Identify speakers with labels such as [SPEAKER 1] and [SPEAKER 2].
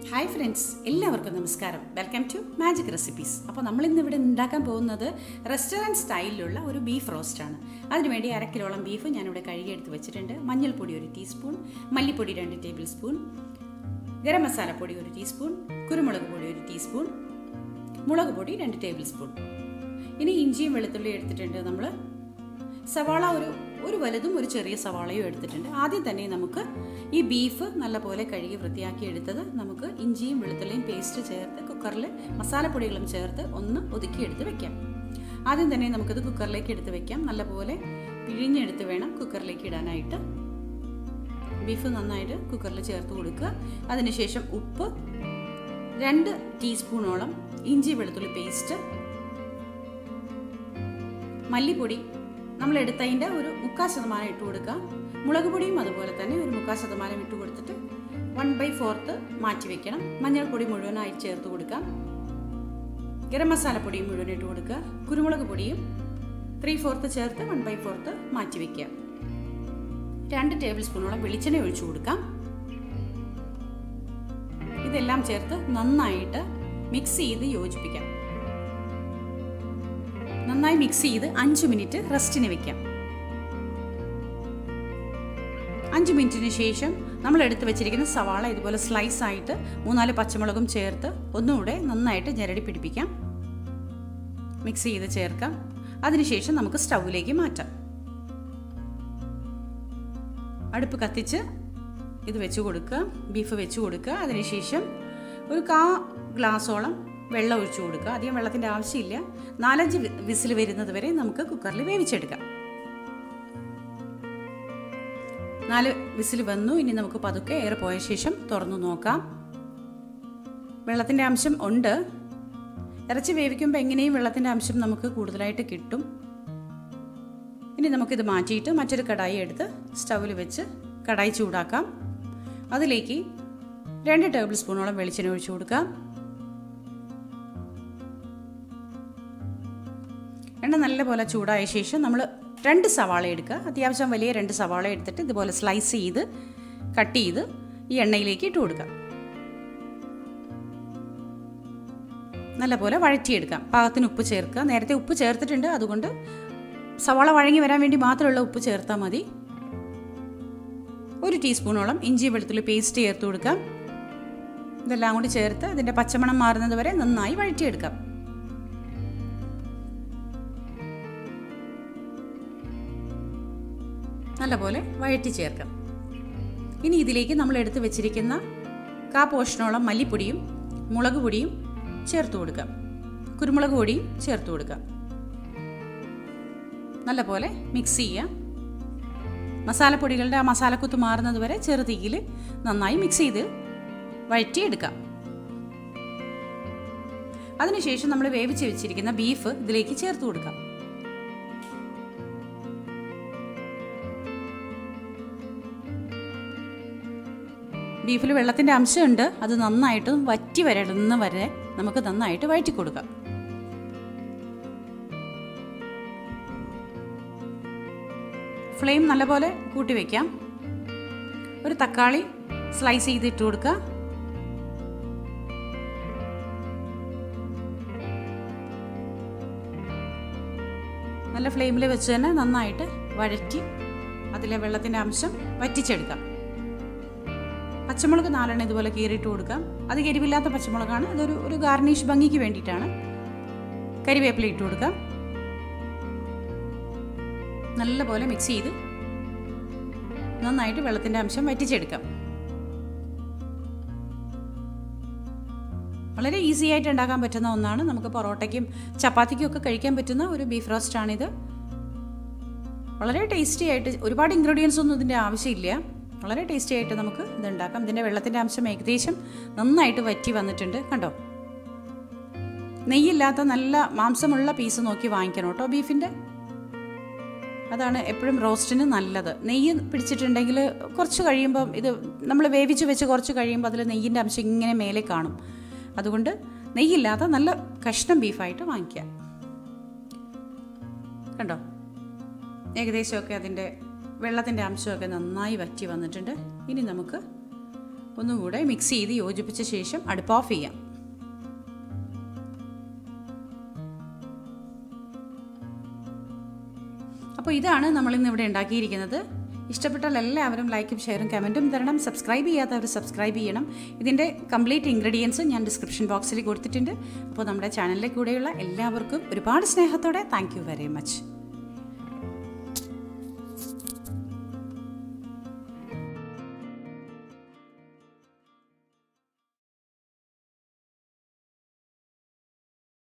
[SPEAKER 1] Hi friends, എല്ലാവർക്കും നമസ്കാരം. Welcome to magic recipes. അപ്പോൾ നമ്മളിന്ന് ഇവിടെ ഉണ്ടാക്കാൻ പോകുന്നത് റെസ്റ്റോറൻറ്റ് സ്റ്റൈലിലുള്ള ഒരു ബീഫ് റോസ്റ്റാണ്. അതിനുവേണ്ടി 1/2 കിലോളം ബീഫ് ഞാനിവിടെ കഴുകിയെടുത്ത് വെച്ചിട്ടുണ്ട്. മഞ്ഞൾപ്പൊടി 1 ടീസ്പൂൺ, മല്ലിപ്പൊടി 2 ടേബിൾ സ്പൂൺ, ഗരം മസാലപ്പൊടി 1 ടീസ്പൂൺ, കുരുമുളക് പൊടി 1 ടീസ്പൂൺ, മുളക് പൊടി 2 ടേബിൾ സ്പൂൺ. ഇനി ഇഞ്ചിയും വെളുത്തുള്ളിയും എടുത്തിട്ടുണ്ട്. നമ്മൾ സവാള ഒരു വലുതും ഒരു ചെറിയ സവാളയും എടുത്തിട്ടുണ്ട്. ആദ്യം തന്നെ നമുക്ക് ഈ ബീഫ് നല്ലപോലെ കഴുകി വൃത്തിയാക്കി എടുത്തത് നമുക്ക് ഇഞ്ചിയും വെളുത്തുള്ളിയും പേസ്റ്റ് ചേർത്ത് കുക്കറിൽ മസാലപ്പൊടികളും ചേർത്ത് ഒന്ന് ഒതുക്കിയെടുത്ത് വെക്കാം. ആദ്യം തന്നെ നമുക്കത് കുക്കറിലേക്ക് എടുത്ത് വെക്കാം. നല്ലപോലെ പിഴിഞ്ഞെടുത്ത് വേണം കുക്കറിലേക്ക് ഇടാനായിട്ട്. ബീഫ് നന്നായിട്ട് കുക്കറിൽ ചേർത്ത് കൊടുക്കുക. അതിനുശേഷം ഉപ്പ്, 2 ടീസ്പൂണോളം ഇഞ്ചി വെളുത്തുള്ളി പേസ്റ്റ്, മല്ലിപ്പൊടി നമ്മൾ എടുത്തതിൻ്റെ ഒരു 3/4% ഇട്ട് കൊടുക്കുക. മുളക് പൊടിയും അതുപോലെ തന്നെ ഒരു 3/4% ഇട്ട് കൊടുത്തിട്ട് 1/4 മാറ്റി വെക്കണം. മഞ്ഞൾപ്പൊടി മുഴുവനായി ചേർത്ത് കൊടുക്കാം. ഗരം മസാലപ്പൊടിയും മുഴുവൻ ഇട്ട് കൊടുക്കുക. കുരുമുളക് പൊടിയും 3/4 ചേർത്ത് 1/4 മാറ്റി വയ്ക്കുക. 2 ടേബിൾ സ്പൂണോളം വെളിച്ചെണ്ണ ഒഴിച്ചു കൊടുക്കാം. ഇതെല്ലാം ചേർത്ത് നന്നായിട്ട് മിക്സ് ചെയ്ത് യോജിപ്പിക്കാം. നന്നായി മിക്സ് ചെയ്ത് 5 മിനിറ്റ് റെസ്റ്റിന് വെക്കാം. 5 മിനിറ്റിന് ശേഷം നമ്മൾ എടുത്ത് വെച്ചിരിക്കുന്ന സവാള ഇതുപോലെ സ്ലൈസ് ആയിട്ട് 3-4 പച്ചമുളകും ചേർത്ത് ഒന്നുകൂടെ നന്നായിട്ട് ഞെരടി പിടിപ്പിക്കാം. മിക്സ് ചെയ്ത് ചേർക്കാം. അതിനുശേഷം നമുക്ക് സ്റ്റൗവിലേക്ക് മാറ്റാം. അടുപ്പ് കത്തിച്ച് ഇത് വെച്ച് കൊടുക്കുക. ബീഫ് വെച്ച് കൊടുക്കുക. അതിനുശേഷം ഒരു 1/4 ഗ്ലാസോളം വെള്ളം ഒഴിച്ചു കൊടുക്കുക. അധികം വെള്ളത്തിൻ്റെ ആവശ്യമില്ല. 4-5 വിസിൽ വരുന്നത് വരെ നമുക്ക് കുക്കറിൽ വേവിച്ചെടുക്കാം. 4 വിസിൽ വന്നു. ഇനി നമുക്ക് പതുക്കെ എയർ പോയ ശേഷം തുറന്നു നോക്കാം. വെള്ളത്തിൻ്റെ അംശം ഉണ്ട്. ഇറച്ചി വേവിക്കുമ്പോൾ എങ്ങനെയും വെള്ളത്തിൻ്റെ അംശം നമുക്ക് കൂടുതലായിട്ട് കിട്ടും. ഇനി നമുക്കിത് മാറ്റിയിട്ട് മറ്റൊരു കടായി എടുത്ത് സ്റ്റൗവിൽ വെച്ച് കടായി ചൂടാക്കാം. അതിലേക്ക് 2 ടേബിൾ സ്പൂണോളം വെളിച്ചെണ്ണ ഒഴിച്ചു കൊടുക്കാം. എണ്ണ നല്ലപോലെ ചൂടായ ശേഷം നമ്മൾ 2 സവാള എടുക്കുക. അത്യാവശ്യം വലിയ 2 സവാള എടുത്തിട്ട് ഇതുപോലെ സ്ലൈസ് ചെയ്ത് കട്ട് ചെയ്ത് ഈ എണ്ണയിലേക്ക് ഇട്ട് കൊടുക്കാം. നല്ലപോലെ വഴറ്റിയെടുക്കാം. പാകത്തിന് ഉപ്പ് ചേർക്കുക. നേരത്തെ ഉപ്പ് ചേർത്തിട്ടുണ്ട്. അതുകൊണ്ട് സവാള വഴങ്ങി വരാൻ വേണ്ടി മാത്രമുള്ള ഉപ്പ് ചേർത്താൽ മതി. 1 ടീസ്പൂണോളം ഇഞ്ചി വെളുത്തുള്ളി പേസ്റ്റ് ചേർത്ത് കൊടുക്കാം. ഇതെല്ലാം കൂടി ചേർത്ത് അതിൻ്റെ പച്ചമണം മാറുന്നത് വരെ നന്നായി വഴറ്റിയെടുക്കാം. നല്ലപോലെ വഴറ്റി ചേർക്കാം. ഇനി ഇതിലേക്ക് നമ്മൾ എടുത്ത് വെച്ചിരിക്കുന്ന 1/4 പോർഷനോളം മല്ലിപ്പൊടിയും മുളക് പൊടിയും ചേർത്ത് കൊടുക്കാം. കുരുമുളക് പൊടിയും ചേർത്ത് കൊടുക്കാം. നല്ലപോലെ മിക്സ് ചെയ്യാം. മസാലപ്പൊടികളുടെ ആ മസാലക്കുത്ത് മാറുന്നത് വരെ ചെറുതീയിൽ നന്നായി മിക്സ് ചെയ്ത് വഴറ്റിയെടുക്കാം. അതിനുശേഷം നമ്മൾ വേവിച്ച് വെച്ചിരിക്കുന്ന ബീഫ് ഇതിലേക്ക് ചേർത്ത് കൊടുക്കാം. ബീഫിൽ വെള്ളത്തിൻ്റെ അംശമുണ്ട്. അത് നന്നായിട്ട് വറ്റി വരടുന്ന വരെ നമുക്ക് നന്നായിട്ട് വഴറ്റി കൊടുക്കാം. ഫ്ലെയിം നല്ലപോലെ കൂട്ടി വയ്ക്കാം. ഒരു തക്കാളി സ്ലൈസ് ചെയ്ത് ഇട്ട് കൊടുക്കുക. നല്ല ഫ്ലെയിമിൽ വെച്ച് തന്നെ നന്നായിട്ട് വഴറ്റി അതിലെ വെള്ളത്തിൻ്റെ അംശം വറ്റിച്ചെടുക്കാം. പച്ചമുളക് 4 ഇതുപോലെ കീറിയിട്ട് കൊടുക്കാം. അത് എരിവില്ലാത്ത പച്ചമുളകാണ്. അതൊരു ഗാർണിഷ് ഭംഗിക്ക് വേണ്ടിയിട്ടാണ്. കരിവേപ്പില ഇട്ട് കൊടുക്കാം. നല്ലപോലെ മിക്സ് ചെയ്ത് നന്നായിട്ട് വെള്ളത്തിൻ്റെ അംശം വറ്റിച്ചെടുക്കാം. വളരെ ഈസി ആയിട്ട് ഉണ്ടാക്കാൻ പറ്റുന്ന ഒന്നാണ്. നമുക്ക് പൊറോട്ടയ്ക്കും ചപ്പാത്തിക്കും ഒക്കെ കഴിക്കാൻ പറ്റുന്ന ഒരു ബീഫ് റോസ്റ്റാണിത്. വളരെ ടേസ്റ്റി ആയിട്ട്, ഒരുപാട് ഇൻഗ്രീഡിയൻസ് ഒന്നും ഇതിൻ്റെ ആവശ്യമില്ല. വളരെ ടേസ്റ്റി ആയിട്ട് നമുക്ക് ഇതുണ്ടാക്കാം. ഇതിൻ്റെ വെള്ളത്തിൻ്റെ അംശം ഏകദേശം നന്നായിട്ട് വറ്റി വന്നിട്ടുണ്ട്. കണ്ടോ? നെയ്യില്ലാത്ത നല്ല മാംസമുള്ള പീസ് നോക്കി വാങ്ങിക്കണം കേട്ടോ ബീഫിൻ്റെ. അതാണ് എപ്പോഴും റോസ്റ്റിന് നല്ലത്. നെയ്യ് പിടിച്ചിട്ടുണ്ടെങ്കിൽ കുറച്ച് കഴിയുമ്പം ഇത് നമ്മൾ വേവിച്ച് വെച്ച് കുറച്ച് കഴിയുമ്പോൾ അതിൽ നെയ്യിൻ്റെ അംശം ഇങ്ങനെ മേലെ കാണും. അതുകൊണ്ട് നെയ്യില്ലാത്ത നല്ല കഷ്ണം ബീഫായിട്ട് വാങ്ങിക്കാം. കണ്ടോ? ഏകദേശമൊക്കെ അതിൻ്റെ വെള്ളത്തിൻ്റെ അംശമൊക്കെ നന്നായി വറ്റി വന്നിട്ടുണ്ട്. ഇനി നമുക്ക് ഒന്നുകൂടെ മിക്സ് ചെയ്ത് യോജിപ്പിച്ച ശേഷം അടുപ്പ് ഓഫ് ചെയ്യാം. അപ്പോൾ ഇതാണ് നമ്മളിന്ന് ഇവിടെ ഉണ്ടാക്കിയിരിക്കുന്നത്. ഇഷ്ടപ്പെട്ടാൽ എല്ലാവരും ലൈക്കും ഷെയറും കമൻറ്റും തരണം. സബ്സ്ക്രൈബ് ചെയ്യാത്തവർ സബ്സ്ക്രൈബ് ചെയ്യണം. ഇതിൻ്റെ കംപ്ലീറ്റ് ഇൻഗ്രീഡിയൻസ് ഞാൻ ഡിസ്ക്രിപ്ഷൻ ബോക്സിൽ കൊടുത്തിട്ടുണ്ട്. അപ്പോൾ നമ്മുടെ ചാനലിലെ കൂടെയുള്ള എല്ലാവർക്കും ഒരുപാട് സ്നേഹത്തോടെ താങ്ക് യു വെരി മച്ച്.